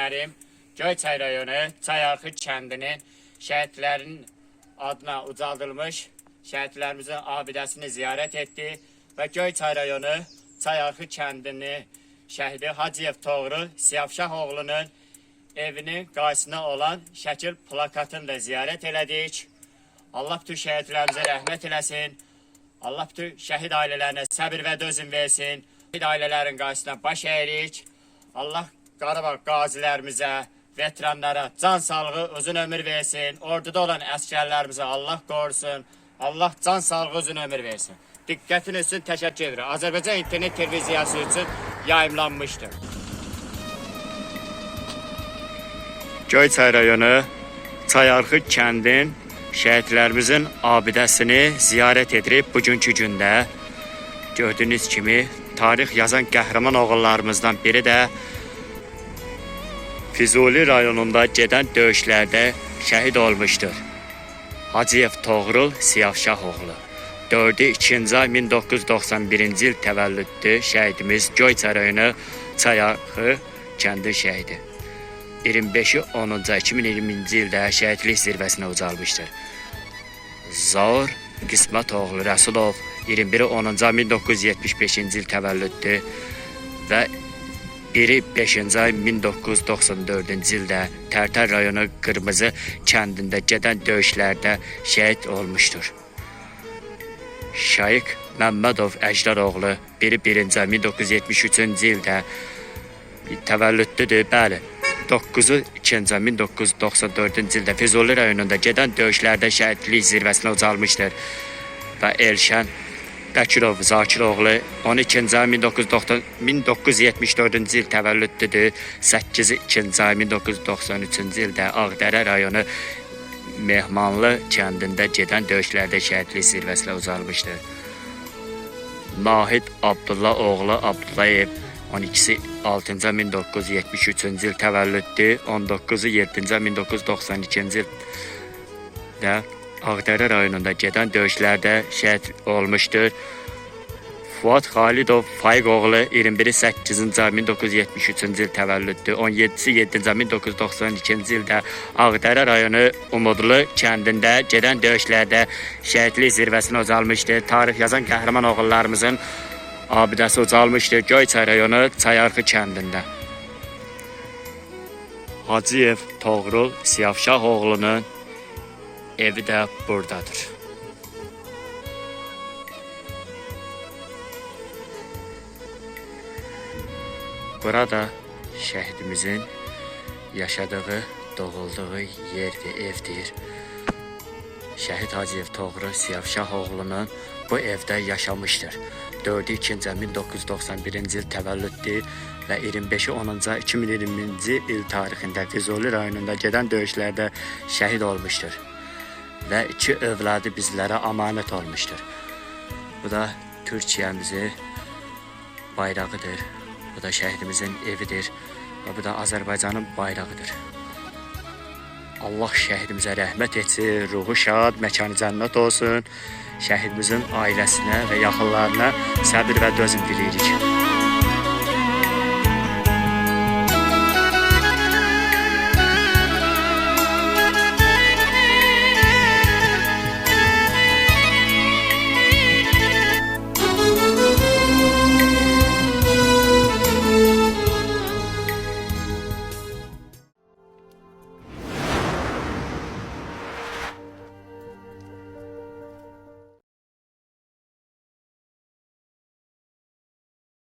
günlərim Göyçay rayonu Çayarxı kəndinin şəhidlərin adına ucaldılmış şəhidlərimizin abidəsini ziyarət etdi və Göyçay rayonu Çayarxı kəndinin şəhidi Hacıyev Toğrul Siyavşahoğlu'nun evinin qarşısına olan şəkil plakatını da ziyarət elədik. Allah bütün şəhidlərimizə rəhmət eləsin. Allah bütün şəhid ailələrinə səbir və dözüm versin. Şəhid ailələrin qarşısına baş əyirik. Allah Qarabağ qazilərimizə, veteranlara can sağlığı, uzun ömür versin. Orduda olan əskərlərimizə Allah qorusun. Allah can sağlığı, uzun ömür versin. Diqqətiniz üçün təşəkkür edirəm. Azərbaycan İnternet Televiziyası üçün yayımlanmışdır. Göyçay rayonu Çayarxı kəndin şəhidlərimizin abidəsini ziyarət edib bugünkü gündə. Gördüyünüz kimi tarix yazan qəhrəman oğullarımızdan biri də Füzuli rayonunda gedən döyüşlərdə şəhid olmuşdur. Hacıyev Toğrul Siyavşahoğlu. 4-2 ay 1991-ci il təvəllüddü şəhidimiz Göyçay rayonu Çayarxı kəndin şəhidi. 25-i 10-cu ay 2020-ci ildə şəhidlik zirvəsinə ucalmışdır. Zaur Qismətoğlu Rəsulov 21-i 10-cu ay 1975-ci il təvəllüddü və 1-i 5-ci ay 1994-cü ildə Tərtər rayonu Qırmızı kəndində gedən döyüşlərdə şəhid olmuşdur. Şaiq Məmmədov Əcdaroğlu 1-i 1-ci ay 1973-cü ildə təvəllüddüdür, bəli. 9-u 2-ci ay 1994-cü ildə Füzuli rayonunda gedən döyüşlərdə şəhidlik zirvəsinə ucalmışdır. Və Elşən Bəkirov Zakiroğlu 12-ci ay 1974-cü il təvəllüddüdür. 8-i 2-ci ay 1993-cü ildə Ağdərə rayonu Mehmanlı kəndində gedən döyüşlərdə şəhidlik zirvəsinə ucalmışdır. Nahid Abdullah oğlu Abdullayev 12-si 6-cı ay 1973-cü il təvəllüddü. 19-u 7-ci ay 1992-ci ildə Ağdərə rayonunda gedən döyüşlərdə şəhid olmuşdur. Fuad Xalidov Faiq oğlu 21-i 8-ci ay 1973-cü il təvəllüddü. 17-si 7-ci ay 1992-ci ildə Ağdərə rayonu Umudlu kəndində gedən döyüşlərdə şəhidlik zirvəsinə ucalmışdır. Tarix yazan qəhrəman oğullarımızın abidəsi ucalmışdır Göyçay rayonu Çayarxı kəndində. Hacıyev Toğrul Siyavşahoğlu'nun evi də buradadır. Burada şəhidimizin yaşadığı, doğulduğu yerdir, evdir. Şəhid Hacıyev Toğrul Siyavşahoğlu'nun bu evdə yaşamışdır. 4-2 ay 1991-ci il təvəllüddü və 25-i 10-cu ay 2020-ci il tarixində Füzuli rayonunda gedən döyüşlərdə şəhid olmuşdur. Və 2 övladı bizlərə amanət olmuşdur. Bu da Türkiyəmizin bayrağıdır. Bu da şəhidimizin evidir. Və bu da Azərbaycanın bayrağıdır. Allah şəhidimizə rəhmət etsin, ruhu şad, məkanı cənnət olsun. Şəhidimizin ailəsinə və yaxınlarına səbir və dözüm diləyirik.